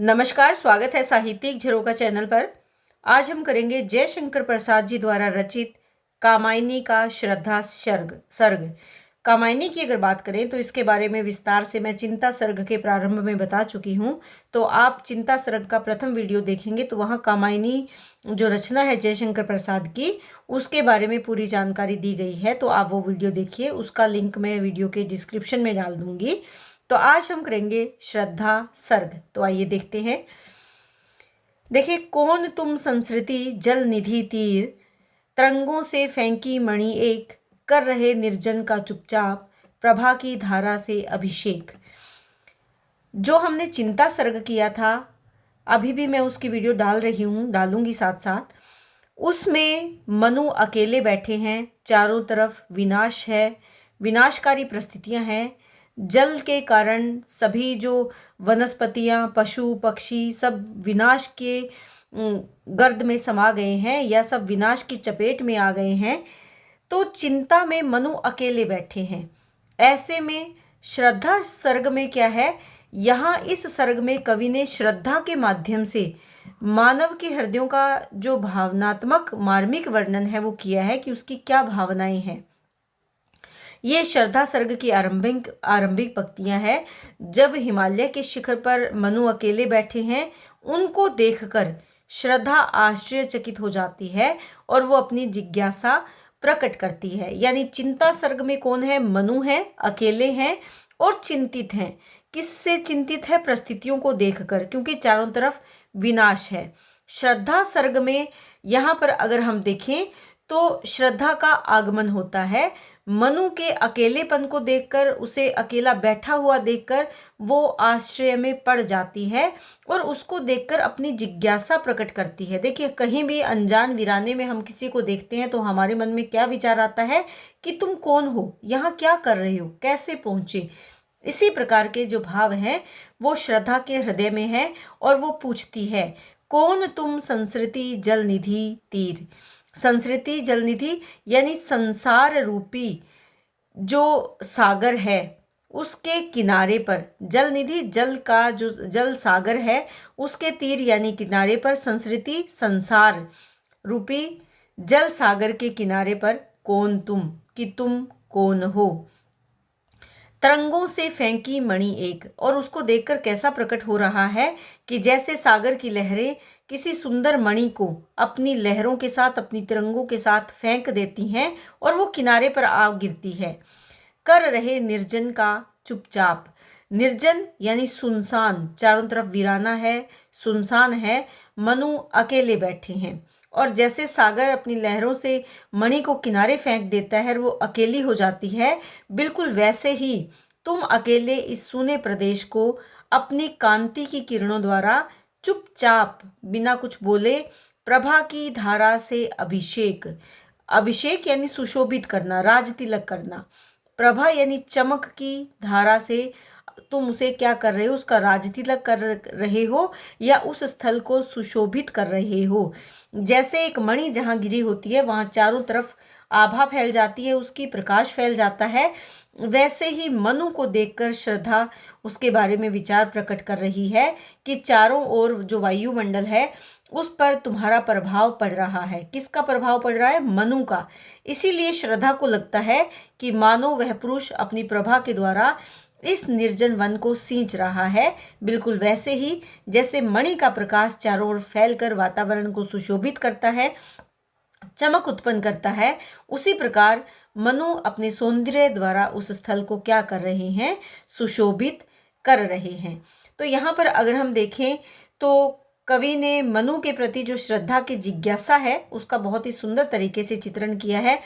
नमस्कार, स्वागत है साहित्यिक झरोखा चैनल पर। आज हम करेंगे जयशंकर प्रसाद जी द्वारा रचित कामायनी का श्रद्धा सर्ग। कामायनी की अगर बात करें तो इसके बारे में विस्तार से मैं चिंता सर्ग के प्रारंभ में बता चुकी हूँ। तो आप चिंता सर्ग का प्रथम वीडियो देखेंगे तो वहाँ कामायनी जो रचना है जयशंकर प्रसाद की, उसके बारे में पूरी जानकारी दी गई है। तो आप वो वीडियो देखिए, उसका लिंक मैं वीडियो के डिस्क्रिप्शन में डाल दूंगी। तो आज हम करेंगे श्रद्धा सर्ग। तो आइए देखते हैं। देखिए, कौन तुम संस्कृति जल निधि तीर, तरंगों से फेंकी मणि एक, कर रहे निर्जन का चुपचाप, प्रभा की धारा से अभिषेक। जो हमने चिंता सर्ग किया था, अभी भी मैं उसकी वीडियो डाल रही हूँ, डालूंगी साथ साथ। उसमें मनु अकेले बैठे हैं, चारों तरफ विनाश है, विनाशकारी परिस्थितियां हैं। जल के कारण सभी जो वनस्पतियां, पशु पक्षी सब विनाश के गर्द में समा गए हैं या सब विनाश की चपेट में आ गए हैं। तो चिंता में मनु अकेले बैठे हैं। ऐसे में श्रद्धा सर्ग में क्या है, यहाँ इस सर्ग में कवि ने श्रद्धा के माध्यम से मानव के हृदयों का जो भावनात्मक मार्मिक वर्णन है वो किया है कि उसकी क्या भावनाएं हैं। ये श्रद्धा सर्ग की आरंभिक पंक्तियां हैं। जब हिमालय के शिखर पर मनु अकेले बैठे हैं, उनको देखकर श्रद्धा आश्चर्यचकित हो जाती है और वो अपनी जिज्ञासा प्रकट करती है। यानी चिंता सर्ग में कौन है? मनु है, अकेले हैं और चिंतित हैं। किससे चिंतित है? परिस्थितियों को देखकर, क्योंकि चारों तरफ विनाश है। श्रद्धा सर्ग में यहाँ पर अगर हम देखें तो श्रद्धा का आगमन होता है। मनु के अकेलेपन को देखकर, उसे अकेला बैठा हुआ देखकर वो आश्चर्य में पड़ जाती है और उसको देखकर अपनी जिज्ञासा प्रकट करती है। देखिए, कहीं भी अनजान वीराने में हम किसी को देखते हैं तो हमारे मन में क्या विचार आता है कि तुम कौन हो, यहाँ क्या कर रहे हो, कैसे पहुंचे। इसी प्रकार के जो भाव हैं वो श्रद्धा के हृदय में है और वो पूछती है, कौन तुम संस्कृति जल निधि तीर। संस्कृति जल निधि यानी संसार रूपी जो सागर है उसके किनारे पर, जल निधि जल का जो जल सागर है उसके तीर यानी किनारे पर, संस्कृति संसार रूपी जल सागर के किनारे पर कौन तुम, कि तुम कौन हो। तरंगों से फेंकी मणि एक, और उसको देखकर कैसा प्रकट हो रहा है कि जैसे सागर की लहरें किसी सुंदर मणि को अपनी लहरों के साथ, अपनी तिरंगों के साथ फेंक देती हैं और वो किनारे पर आ गिरती है। कर रहे निर्जन का चुपचाप। निर्जन यानी सुनसान, चारों तरफ वीराना है, सुनसान है। मनु अकेले बैठे हैं और जैसे सागर अपनी लहरों से मणि को किनारे फेंक देता है और वो अकेली हो जाती है, बिल्कुल वैसे ही तुम अकेले इस सूने प्रदेश को अपनी कांति की किरणों द्वारा चुपचाप बिना कुछ बोले प्रभा की धारा से अभिषेक। अभिषेक यानी सुशोभित करना, राज तिलक करना। प्रभा यानी चमक की धारा से तुम उसे क्या कर रहे हो, उसका राज तिलक कर रहे हो या उस स्थल को सुशोभित कर रहे हो। जैसे एक मणि जहाँ गिरी होती है वहाँ चारों तरफ आभा फैल जाती है, उसकी प्रकाश फैल जाता है, वैसे ही मनु को देखकर श्रद्धा उसके बारे में विचार प्रकट कर रही है कि चारों ओर जो वायुमंडल है उस पर तुम्हारा प्रभाव पड़ रहा है। किसका प्रभाव पड़ रहा है? मनु का। इसीलिए श्रद्धा को लगता है कि मानो वह पुरुष अपनी प्रभा के द्वारा इस निर्जन वन को सींच रहा है। बिल्कुल वैसे ही जैसे मणि का प्रकाश चारों ओर फैलकर वातावरण को सुशोभित करता है, चमक उत्पन्न करता है, उसी प्रकार मनु अपने सौंदर्य द्वारा उस स्थल को क्या कर रहे हैं? सुशोभित कर रहे हैं। तो यहाँ पर अगर हम देखें तो कवि ने मनु के प्रति जो श्रद्धा की जिज्ञासा है उसका बहुत ही सुंदर तरीके से चित्रण किया है।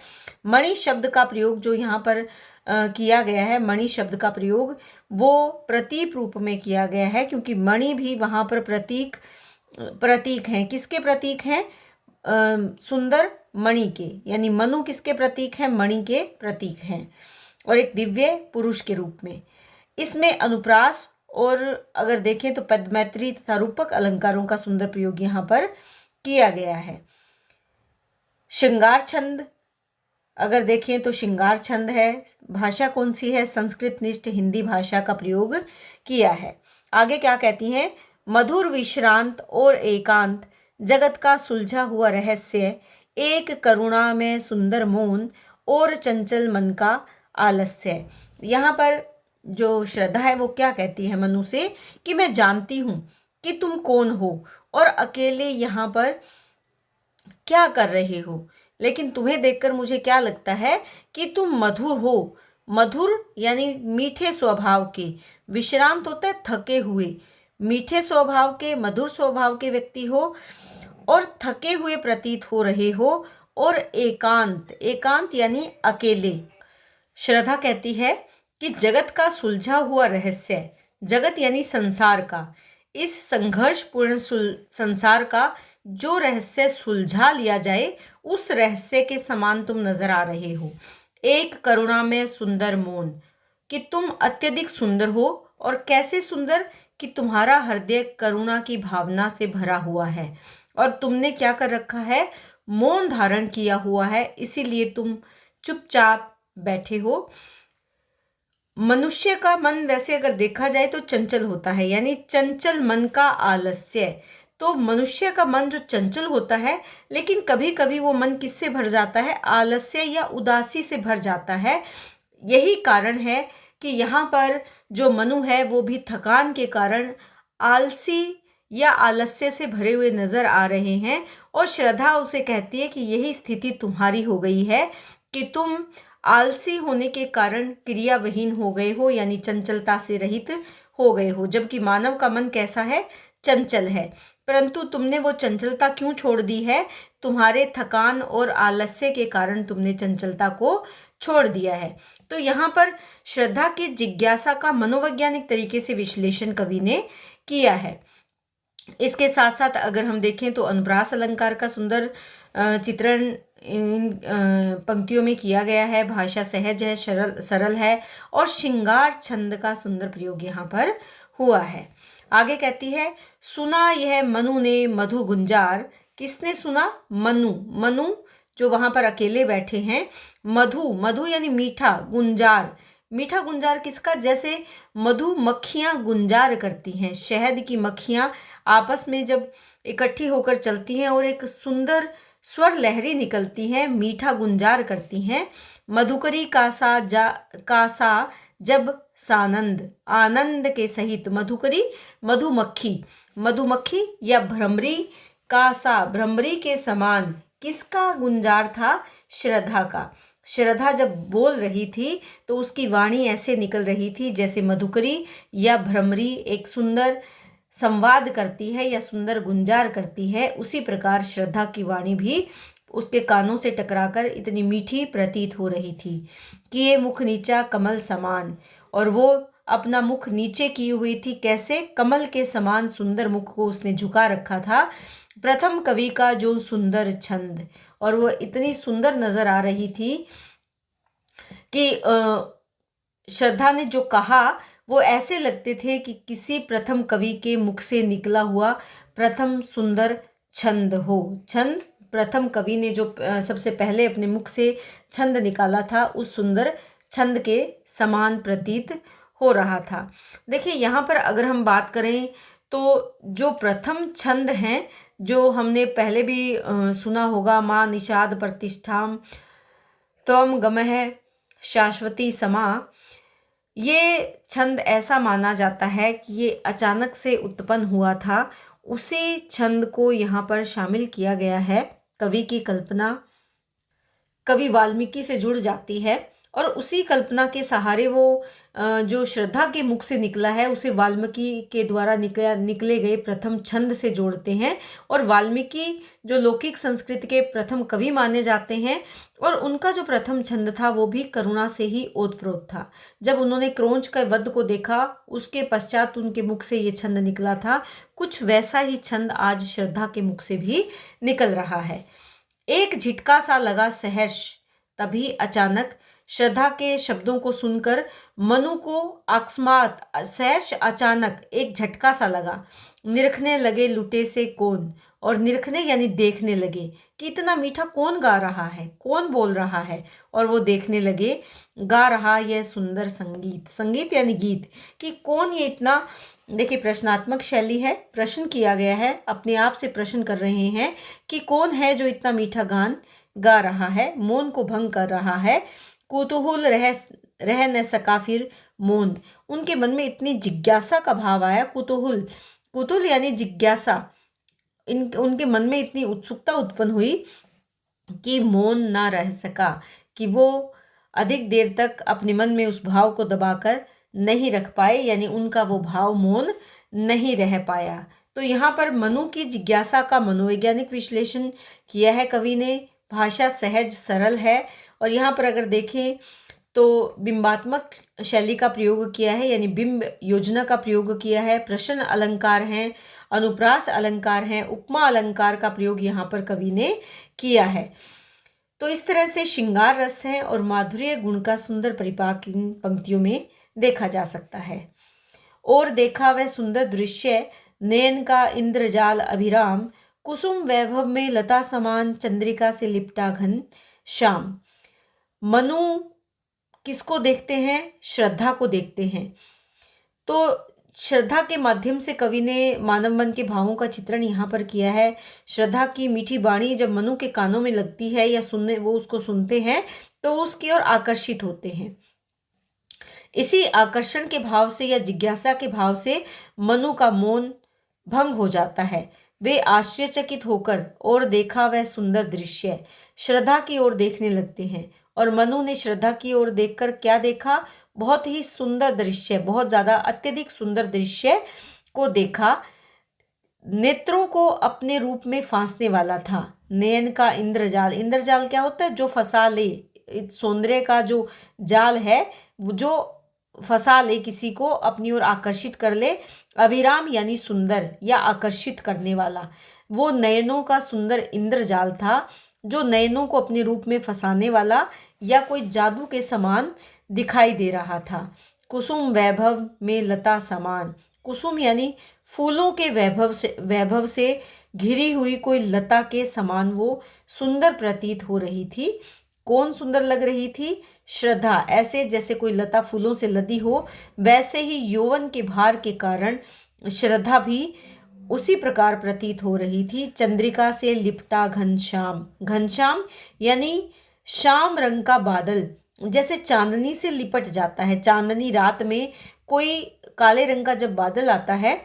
मणि शब्द का प्रयोग जो यहाँ पर किया गया है, मणि शब्द का प्रयोग वो प्रतीक रूप में किया गया है, क्योंकि मणि भी वहाँ पर प्रतीक हैं। किसके प्रतीक हैं? सुंदर मणि के, यानी मनु किसके प्रतीक हैं? मणि के प्रतीक हैं, और एक दिव्य पुरुष के रूप में। इसमें अनुप्रास और अगर देखें तो पद्मैत्री तथा रूपक अलंकारों का सुंदर प्रयोग यहाँ पर किया गया है। श्रृंगार छंद अगर देखें तो श्रृंगार छंद है। भाषा कौन सी है? संस्कृत निष्ठ हिंदी भाषा का प्रयोग किया है। आगे क्या कहती हैं? मधुर विश्रांत और एकांत, जगत का सुलझा हुआ रहस्य, एक करुणा में सुंदर मौन और चंचल मन का आलस्य। यहाँ पर जो श्रद्धा है वो क्या कहती है मनु से कि मैं जानती हूँ कि तुम कौन हो और अकेले यहाँ पर क्या कर रहे हो, लेकिन तुम्हें देखकर मुझे क्या लगता है कि तुम मधुर हो। मधुर यानी मीठे स्वभाव के, विश्रांत होता है थके हुए, मीठे स्वभाव के, मधुर स्वभाव के व्यक्ति हो और थके हुए प्रतीत हो रहे हो। और एकांत, एकांत यानी अकेले। श्रद्धा कहती है कि जगत का सुलझा हुआ रहस्य, जगत यानी संसार का, इस संघर्षपूर्ण संसार का जो रहस्य सुलझा लिया जाए उस रहस्य के समान तुम नजर आ रहे हो। एक करुणा में सुंदर मौन, कि तुम अत्यधिक सुंदर हो। और कैसे सुंदर, कि तुम्हारा हृदय करुणा की भावना से भरा हुआ है और तुमने क्या कर रखा है, मौन धारण किया हुआ है, इसीलिए तुम चुपचाप बैठे हो। मनुष्य का मन वैसे अगर देखा जाए तो चंचल होता है, यानी चंचल मन का आलस्य। तो मनुष्य का मन जो चंचल होता है, लेकिन कभी कभी वो मन किससे भर जाता है, आलस्य या उदासी से भर जाता है। यही कारण है कि यहाँ पर जो मनु है वो भी थकान के कारण आलसी या आलस्य से भरे हुए नजर आ रहे हैं। और श्रद्धा उसे कहती है कि यही स्थिति तुम्हारी हो गई है कि तुम आलसी होने के कारण क्रियाविहीन हो गए हो, यानी चंचलता से रहित हो गए हो। जबकि मानव का मन कैसा है, चंचल है, परंतु तुमने वो चंचलता क्यों छोड़ दी है, तुम्हारे थकान और आलस्य के कारण तुमने चंचलता को छोड़ दिया है। तो यहाँ पर श्रद्धा की जिज्ञासा का मनोवैज्ञानिक तरीके से विश्लेषण कवि ने किया है। इसके साथ साथ अगर हम देखें तो अनुप्रास अलंकार का सुंदर चित्रण इन पंक्तियों में किया गया है। भाषा सहज है, सरल है और श्रृंगार छंद का सुंदर प्रयोग यहाँ पर हुआ है। आगे कहती है, सुना यह मनु ने मधु गुंजार। किसने सुना, मनु। मनु जो वहां पर अकेले बैठे हैं। मधु, मधु यानी मीठा, गुंजार, मीठा गुंजार किसका, जैसे मधु मक्खियां गुंजार करती हैं, शहद की मक्खियां आपस में जब इकट्ठी होकर चलती हैं और एक सुंदर स्वर लहरी निकलती हैं, मीठा गुंजार करती हैं। मधुकरी कासा जब सानंद, आनंद के सहित। मधुकरी मधुमक्खी, मधुमक्खी या भ्रमरी, कासा भ्रमरी के समान। किसका गुंजार था, श्रद्धा का। श्रद्धा जब बोल रही थी तो उसकी वाणी ऐसे निकल रही थी जैसे मधुकरी या भ्रमरी एक सुंदर संवाद करती है या सुंदर गुंजार करती है। उसी प्रकार श्रद्धा की वाणी भी उसके कानों से टकराकर इतनी मीठी प्रतीत हो रही थी कि ये मुख नीचा कमल समान। और वो अपना मुख नीचे की हुई थी, कैसे, कमल के समान सुंदर मुख को उसने झुका रखा था। प्रथम कवि का जो सुंदर छंद, और वो इतनी सुंदर नजर आ रही थी कि श्रद्धा ने जो कहा वो ऐसे लगते थे कि किसी प्रथम कवि के मुख से निकला हुआ प्रथम सुंदर छंद हो। छंद, प्रथम कवि ने जो सबसे पहले अपने मुख से छंद निकाला था, उस सुंदर छंद के समान प्रतीत हो रहा था। देखिए यहाँ पर अगर हम बात करें तो जो प्रथम छंद हैं, जो हमने पहले भी सुना होगा, माँ निषाद प्रतिष्ठाम त्वम गमः शाश्वती समा, ये छंद ऐसा माना जाता है कि ये अचानक से उत्पन्न हुआ था। उसी छंद को यहाँ पर शामिल किया गया है। कवि की कल्पना कवि वाल्मीकि से जुड़ जाती है और उसी कल्पना के सहारे वो जो श्रद्धा के मुख से निकला है उसे वाल्मीकि के द्वारा निकले गए प्रथम छंद से जोड़ते हैं। और वाल्मीकि जो लौकिक संस्कृत के प्रथम कवि माने जाते हैं और उनका जो प्रथम छंद था वो भी करुणा से ही ओतप्रोत था। जब उन्होंने क्रोंच के वध को देखा उसके पश्चात उनके मुख से ये छंद निकला था। कुछ वैसा ही छंद आज श्रद्धा के मुख से भी निकल रहा है। एक झटका सा लगा सहर्ष, तभी अचानक श्रद्धा के शब्दों को सुनकर मनु को अकस्मात सहर्ष अचानक एक झटका सा लगा। निरखने लगे लुटे से कौन, और निरखने यानी देखने लगे कि इतना मीठा कौन गा रहा है, कौन बोल रहा है। और वो देखने लगे गा रहा यह सुंदर संगीत, संगीत यानी गीत, कि कौन ये इतना देखिए प्रश्नात्मक शैली है, प्रश्न किया गया है, अपने आप से प्रश्न कर रहे हैं कि कौन है जो इतना मीठा गान गा रहा है, मौन को भंग कर रहा है। कुतूहल रह न सका फिर मौन, उनके मन में इतनी जिज्ञासा का भाव आया। कुतूहल, कुतूहल यानी जिज्ञासा, उनके मन में इतनी उत्सुकता उत्पन्न हुई कि मौन ना रह सका, कि वो अधिक देर तक अपने मन में उस भाव को दबाकर नहीं रख पाए, यानी उनका वो भाव मौन नहीं रह पाया। तो यहाँ पर मनु की जिज्ञासा का मनोवैज्ञानिक विश्लेषण किया है कवि ने। भाषा सहज सरल है, और यहाँ पर अगर देखें तो बिंबात्मक शैली का प्रयोग किया है, यानी बिंब योजना का प्रयोग किया है, प्रश्न अलंकार हैं, अनुप्रास अलंकार हैं, उपमा अलंकार का प्रयोग यहाँ पर कवि ने किया है। तो इस तरह से श्रृंगार रस है और माधुर्य गुण का सुंदर परिपाक इन पंक्तियों में देखा जा सकता है। और देखा वह सुंदर दृश्य, नयन का इंद्रजाल अभिराम, कुसुम वैभव में लता समान, चंद्रिका से लिपटा घन श्याम। मनु किसको देखते हैं? श्रद्धा को देखते हैं। तो श्रद्धा के माध्यम से कवि ने मानव मन के भावों का चित्रण यहाँ पर किया है। श्रद्धा की मीठी वाणी जब मनु के कानों में लगती है या सुनने वो उसको सुनते हैं तो उसकी ओर आकर्षित होते हैं। इसी आकर्षण के भाव से या जिज्ञासा के भाव से मनु का मौन भंग हो जाता है। वे आश्चर्यचकित होकर और देखा वह सुंदर दृश्य, श्रद्धा की ओर देखने लगते हैं। और मनु ने श्रद्धा की ओर देखकर क्या देखा? बहुत ही सुंदर दृश्य, बहुत ज्यादा अत्यधिक सुंदर दृश्य को देखा। नेत्रों को अपने रूप में फांसने वाला था। नयन का इंद्रजाल, इंद्रजाल क्या होता है? जो फंसा ले, सौंदर्य का जो जाल है जो फंसा ले, किसी को अपनी ओर आकर्षित कर ले। अभिराम यानी सुंदर या आकर्षित करने वाला। वो नयनों का सुंदर इंद्रजाल था जो नयनों को अपने रूप में फंसाने वाला या कोई जादू के समान दिखाई दे रहा था। कुसुम वैभव में लता समान, कुसुम यानी फूलों के वैभव से घिरी हुई कोई लता के समान वो सुंदर प्रतीत हो रही थी। कौन सुंदर लग रही थी? श्रद्धा। ऐसे जैसे कोई लता फूलों से लदी हो, वैसे ही यौवन के भार के कारण श्रद्धा भी उसी प्रकार प्रतीत हो रही थी। चंद्रिका से लिपटा घनश्याम, घनश्याम यानी श्याम रंग का बादल, जैसे चांदनी से लिपट जाता है। चांदनी रात में कोई काले रंग का जब बादल आता है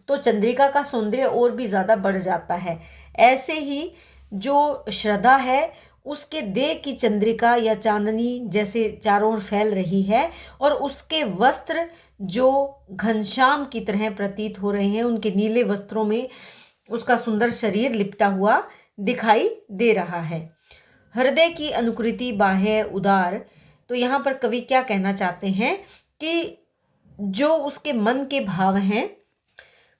तो चंद्रिका का सौंदर्य और भी ज्यादा बढ़ जाता है। ऐसे ही जो श्रद्धा है उसके देह की चंद्रिका या चांदनी जैसे चारों ओर फैल रही है, और उसके वस्त्र जो घनश्याम की तरह प्रतीत हो रहे हैं, उनके नीले वस्त्रों में उसका सुंदर शरीर लिपटा हुआ दिखाई दे रहा है। हृदय की अनुकृति बाह्य उदार, तो यहाँ पर कवि क्या कहना चाहते हैं कि जो उसके मन के भाव हैं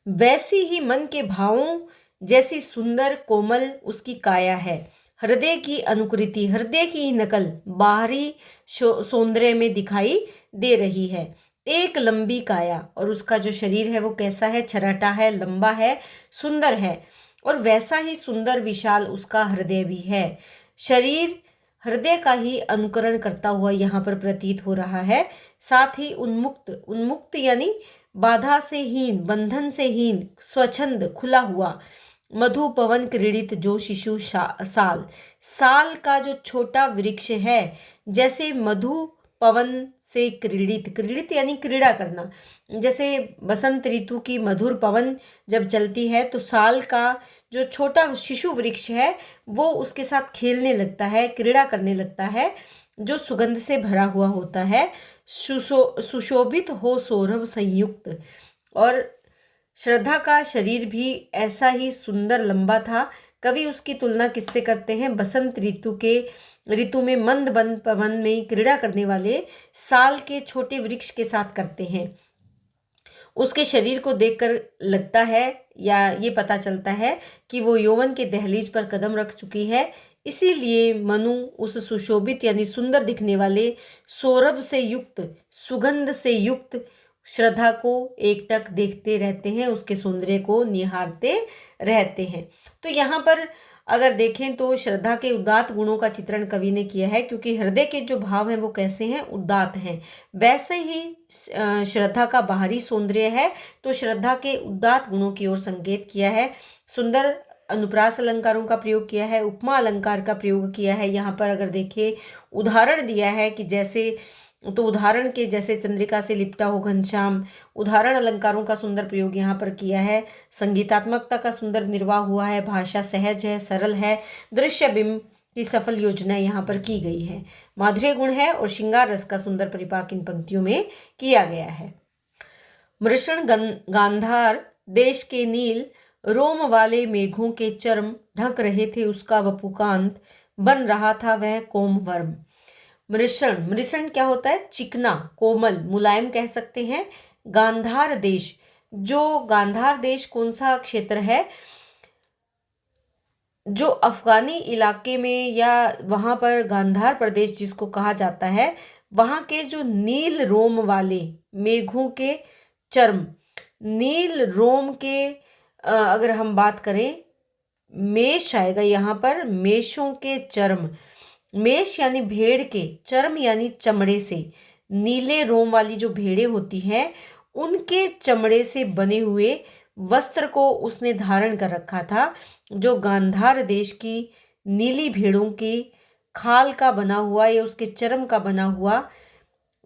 वैसी ही मन के भावों जैसी सुंदर कोमल उसकी काया है। हृदय की अनुकृति, हृदय की ही नकल बाहरी सौंदर्य में दिखाई दे रही है। एक लंबी काया, और उसका जो शरीर है वो कैसा है? छराटा है, लंबा है, सुंदर है, और वैसा ही सुंदर विशाल उसका हृदय भी है। शरीर हृदय का ही अनुकरण करता हुआ यहाँ पर प्रतीत हो रहा है। साथ ही उन्मुक्त, उन्मुक्त यानी बाधा से हीन, बंधन से हीन, स्वच्छंद, खुला हुआ। मधु पवन क्रीड़ित जो शिशु साल, साल का जो छोटा वृक्ष है, जैसे मधु पवन से क्रीड़ित, क्रीड़ित यानी क्रीड़ा करना। जैसे बसंत ऋतु की मधुर पवन जब चलती है तो साल का जो छोटा शिशु वृक्ष है वो उसके साथ खेलने लगता है, क्रीड़ा करने लगता है, जो सुगंध से भरा हुआ होता है। सुशोभित हो सौरभ संयुक्त। और श्रद्धा का शरीर भी ऐसा ही सुंदर लंबा था। कवि उसकी तुलना किससे करते हैं? बसंत ऋतु में मंद बंद पवन में क्रीड़ा करने वाले साल के छोटे वृक्ष के साथ करते हैं। उसके शरीर को देखकर लगता है या ये पता चलता है कि वो यौवन के दहलीज पर कदम रख चुकी है। इसीलिए मनु उस सुशोभित यानी सुंदर दिखने वाले सौरभ से युक्त, सुगंध से युक्त श्रद्धा को एकटक देखते रहते हैं, उसके सौंदर्य को निहारते रहते हैं। तो यहाँ पर अगर देखें तो श्रद्धा के उदात्त गुणों का चित्रण कवि ने किया है, क्योंकि हृदय के जो भाव हैं वो कैसे हैं, उदात्त हैं। वैसे ही श्रद्धा का बाहरी सौंदर्य है, तो श्रद्धा के उदात्त गुणों की ओर संकेत किया है। सुंदर अनुप्रास अलंकारों का प्रयोग किया है, उपमा अलंकार का प्रयोग किया है। यहाँ पर अगर देखें उदाहरण दिया है कि जैसे, तो उदाहरण के जैसे चंद्रिका से लिपटा हो घनश्याम, उदाहरण अलंकारों का सुंदर प्रयोग यहाँ पर किया है। संगीतात्मकता का सुंदर निर्वाह हुआ है, भाषा सहज है, सरल है, दृश्य बिंब की सफल योजना यहाँ पर की गई है। माधुर्य गुण है और श्रृंगार रस का सुंदर परिपाक इन पंक्तियों में किया गया है। मृषण गांधार देश के नील रोम वाले मेघों के चर्म ढक रहे थे उसका वपुकांत, बन रहा था वह कोमवर्म। मृषण, मृषण क्या होता है, चिकना, कोमल, मुलायम कह सकते हैं। गांधार देश, जो गांधार देश कौन सा क्षेत्र है, जो अफगानी इलाके में या वहां पर गांधार प्रदेश जिसको कहा जाता है, वहां के जो नील रोम वाले मेघों के चर्म, नील रोम के अगर हम बात करें, मेष आएगा यहाँ पर, मेषों के चर्म, मेष यानी भेड़ के, चर्म यानी चमड़े से, नीले रोम वाली जो भेड़ें होती हैं उनके चमड़े से बने हुए वस्त्र को उसने धारण कर रखा था। जो गांधार देश की नीली भेड़ों की खाल का बना हुआ या उसके चर्म का बना हुआ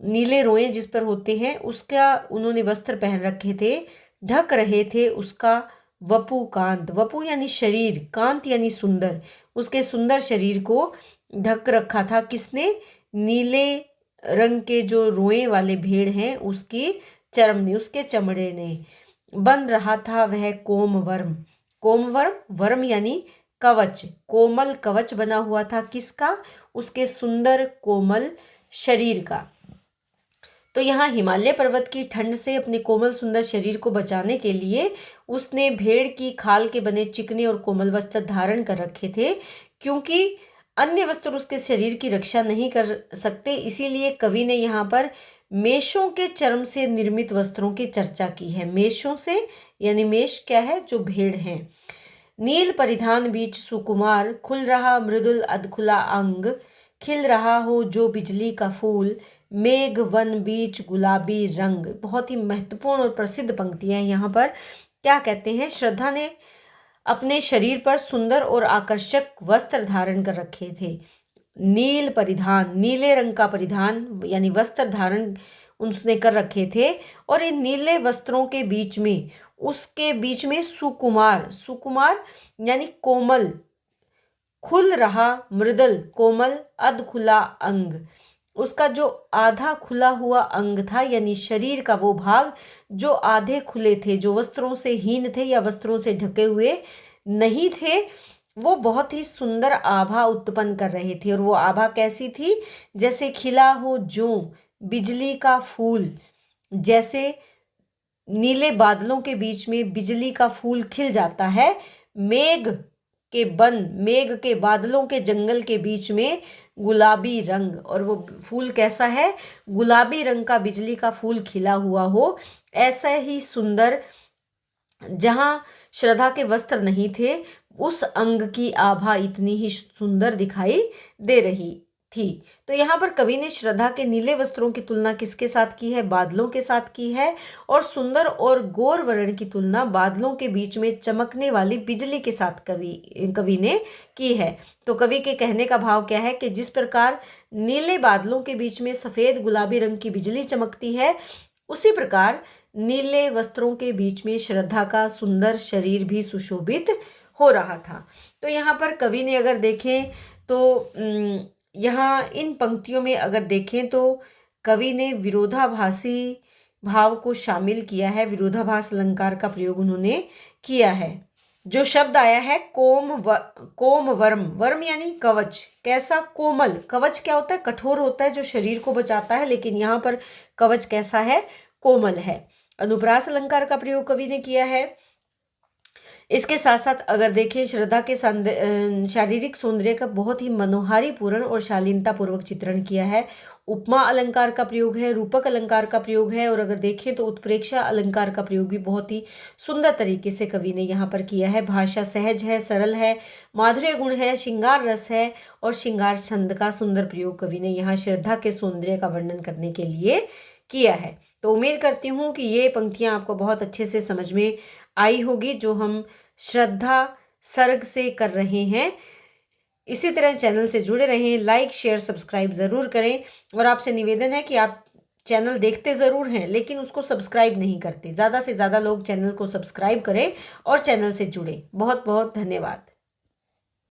नीले रोए जिस पर होते हैं, उसका उन्होंने वस्त्र पहन रखे थे, ढक रहे थे उसका वपु कांत, वपु यानी शरीर, कांत यानी सुंदर, उसके सुंदर शरीर को ढक रखा था किसने, नीले रंग के जो रोए वाले भेड़ हैं उसकी चर्म ने, उसके चमड़े ने। बन रहा था वह कोमवर्म, कोमवर्म, वर्म यानी कवच, कोमल कवच बना हुआ था किसका, उसके सुंदर कोमल शरीर का। तो यहाँ हिमालय पर्वत की ठंड से अपने कोमल सुंदर शरीर को बचाने के लिए उसने भेड़ की खाल के बने चिकने और कोमल वस्त्र धारण कर रखे थे, क्योंकि अन्य वस्त्र उसके शरीर की रक्षा नहीं कर सकते। इसीलिए कवि ने यहाँ पर मेषों के चर्म से निर्मित वस्त्रों की चर्चा की है। मेषों से यानी मेष क्या है, जो भेड़ हैं। नील परिधान बीच सुकुमार, खुल रहा मृदुल अधखुला अंग, खिल रहा हो जो बिजली का फूल, मेघ वन बीच गुलाबी रंग। बहुत ही महत्वपूर्ण और प्रसिद्ध पंक्तियां यहाँ पर। क्या कहते हैं, श्रद्धा ने अपने शरीर पर सुंदर और आकर्षक वस्त्र धारण कर रखे थे। नील परिधान, नीले रंग का परिधान यानी वस्त्र धारण उसने कर रखे थे, और इन नीले वस्त्रों के बीच में, उसके बीच में सुकुमार, सुकुमार यानी कोमल, खुल रहा मृदल, कोमल, अध खुला अंग, उसका जो आधा खुला हुआ अंग था यानी शरीर का वो भाग जो आधे खुले थे, जो वस्त्रों से हीन थे या वस्त्रों से ढके हुए नहीं थे, वो बहुत ही सुंदर आभा उत्पन्न कर रहे थे। और वो आभा कैसी थी, जैसे खिला हो जो बिजली का फूल, जैसे नीले बादलों के बीच में बिजली का फूल खिल जाता है, मेघ के बन, मेघ के बादलों के जंगल के बीच में गुलाबी रंग, और वो फूल कैसा है, गुलाबी रंग का बिजली का फूल खिला हुआ हो, ऐसा ही सुंदर। जहां श्रद्धा के वस्त्र नहीं थे, उस अंग की आभा इतनी ही सुंदर दिखाई दे रही थी। तो यहाँ पर कवि ने श्रद्धा के नीले वस्त्रों की तुलना किसके साथ की है, बादलों के साथ की है, और सुंदर और गौर वर्ण की तुलना बादलों के बीच में चमकने वाली बिजली के साथ कवि ने की है। तो कवि के कहने का भाव क्या है कि जिस प्रकार नीले बादलों के बीच में सफेद गुलाबी रंग की बिजली चमकती है, उसी प्रकार नीले वस्त्रों के बीच में श्रद्धा का सुंदर शरीर भी सुशोभित हो रहा था। तो यहाँ पर कवि ने अगर देखें तो यहाँ इन पंक्तियों में अगर देखें तो कवि ने विरोधाभासी भाव को शामिल किया है, विरोधाभास अलंकार का प्रयोग उन्होंने किया है। जो शब्द आया है कोमवर्म, वर्म यानी कवच, कैसा, कोमल। कवच क्या होता है, कठोर होता है जो शरीर को बचाता है, लेकिन यहाँ पर कवच कैसा है, कोमल है। अनुप्रास अलंकार का प्रयोग कवि ने किया है। इसके साथ साथ अगर देखें, श्रद्धा के शारीरिक सौंदर्य का बहुत ही मनोहारी पूर्ण और शालीनता पूर्वक चित्रण किया है। उपमा अलंकार का प्रयोग है, रूपक अलंकार का प्रयोग है, और अगर देखें तो उत्प्रेक्षा अलंकार का प्रयोग भी बहुत ही सुंदर तरीके से कवि ने यहाँ पर किया है। भाषा सहज है, सरल है, माधुर्य गुण है, श्रृंगार रस है और श्रृंगार छंद का सुंदर प्रयोग कवि ने यहाँ श्रद्धा के सौंदर्य का वर्णन करने के लिए किया है। तो उम्मीद करती हूँ कि ये पंक्तियाँ आपको बहुत अच्छे से समझ में आई होगी जो हम श्रद्धा सर्ग से कर रहे हैं। इसी तरह चैनल से जुड़े रहें, लाइक शेयर सब्सक्राइब ज़रूर करें। और आपसे निवेदन है कि आप चैनल देखते ज़रूर हैं लेकिन उसको सब्सक्राइब नहीं करते। ज़्यादा से ज़्यादा लोग चैनल को सब्सक्राइब करें और चैनल से जुड़ें। बहुत बहुत धन्यवाद।